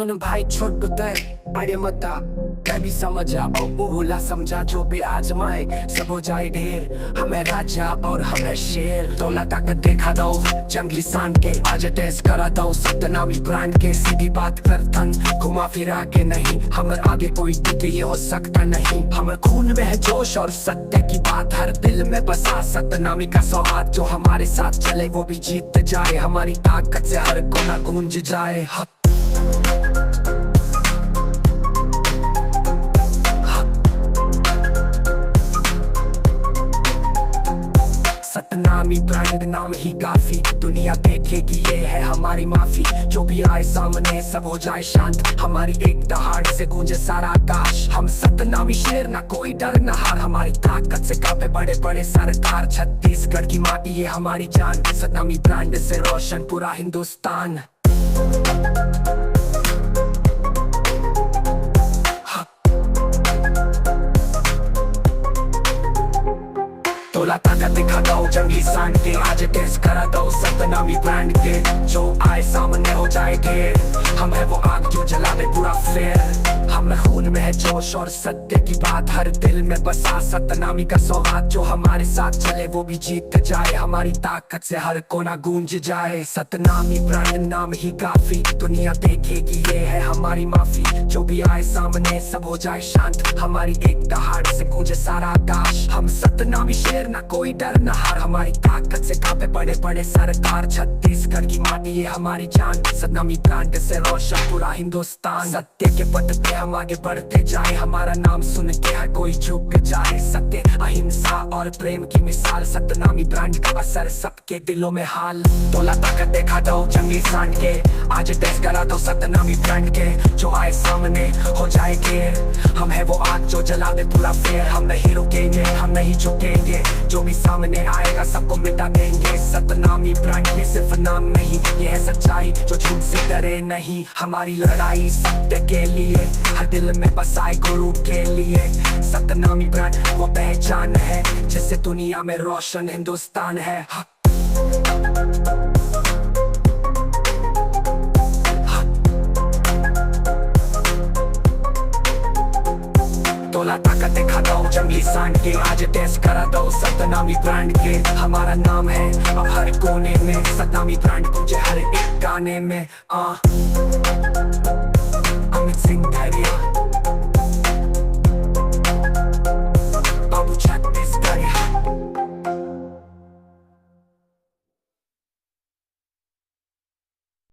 सुन भाई छोटू तय अरे मता कभी समझ आओ बोला समझा जो भी आजमाए सब हो जाए ढेर। हमें राजा और हमें शेर तोला ताकत देखा दो जंगली सान के आज टेस्ट करा दो सतनामी ब्रांड के सीधी बात कर तन घुमा फिरा के नहीं हम आगे कोई टिके ये हो सकता नहीं। हम खून में है जोश और सत्य की बात हर दिल में बसा सतनामी का सौगात जो हमारे साथ चले वो भी जीत जाए हमारी ताकत से हर कोना गूंज जाए। सतनामी ब्रांड नाम ही काफी दुनिया देखेगी ये है हमारी माफी जो भी आए सामने सब हो जाए शांत हमारी एक दहाड़ से गूंजे सारा आकाश। हम सतनामी शेर ना कोई डर ना हार हमारी ताकत से काफे बड़े बड़े सरकार छत्तीसगढ़ की माटी ये हमारी जान। सतनामी ब्रांड से रोशन पूरा हिंदुस्तान। तोला ताकत दिखा दो जंगली सान के आज टेस्ट करा दो सतनामी ब्रांड के जो आए सामने हो जाए ढेर। हम है वो आग जो जला दे पूरा फेर। हम खून में है जोश और सत्य की बात हर दिल में बसा सतनामी का सौगात जो हमारे साथ चले वो भी जीत जाए हमारी ताकत से हर कोना गूंज जाए। सतनामी ब्रांड नाम ही काफी दुनिया देखेगी ये है हमारी माफी जो भी आए सामने सब हो जाए शांत हमारी एक दहाड़ से गूंजे सारा आकाश। हम सतनामी शेर ना कोई डर ना हार हमारी ताकत से काफे बड़े बड़े सरकार छत्तीसगढ़ की माटी ये हमारी जान। सतनामी ब्रांड से रोशन पूरा हिंदुस्तान। सत्य के पथ पे हम आगे बढ़ते जाए हमारा नाम सुन के हर कोई झुक जाए। सत्य अहिंसा और प्रेम की मिसाल सतनामी ब्रांड का असर सबके दिलों में हाल। तोला ताकत देखा दो जंगली सान के आज टेस्ट करा दो सतनामी ब्रांड के जो आए सामने हो जाए ढेर। हम है वो आग जो जला दे पूरा फेर। हम नहीं रुकेंगे हम नहीं झुकेंगे जो भी सामने आएगा सबको मिटा देंगे। सतनामी ब्रांड ये सिर्फ नाम नहीं ये है सच्चाई जो झूठ से डरे नहीं। हमारी लड़ाई सत्य के लिए हर दिल में बसाए गुरु के लिए। सतनामी ब्रांड वो पहचान है जिससे दुनिया में रोशन हिंदुस्तान है। तोला ताकत दिखा दो जंगली सान के आज टेस्ट करा दो सतनामी ब्रांड के हमारा नाम है अब हर कोने में। सतनामी ब्रांड तुझे हर एक गाने में। अमित सिंह धैर्य।